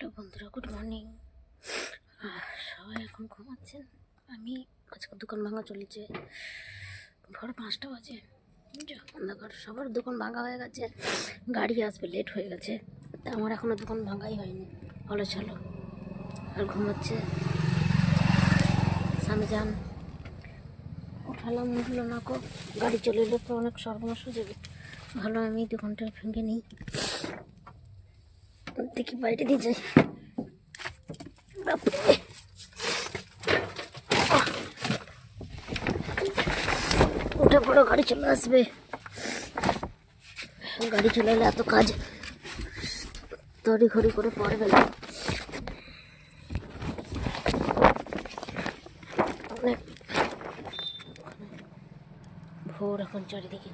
Hello বন্ধুরা, good morning. সবাই এখন ঘুমাচ্ছেন। আমি আজকে দোকান ভাঙা চলেছে, ভোর 5টা বাজে। অন্ধকার, সবার দোকান ভাঙা হয়ে গেছে, গাড়ি আসবে, লেট হয়ে গেছে। তা আমার এখনও দোকান ভাঙাই হয়নি, হলো চলো। আর ঘুমাচ্ছে স্বামী যান, উঠালাম, উঠলো না কো, গাড়ি চলে এলে তো অনেক সর্বনাশ হয়ে যাবে। ভালো আমি দোকানটা ভেঙে নিই, দেখি বাইরে দিয়ে যাই। উঠে পড়ো, গাড়ি চলে আসবে। গাড়ি চলে এলে এত কাজ তড়িঘড়ি করে পড়বে না। অনেক ভোর এখন চারিদিকে।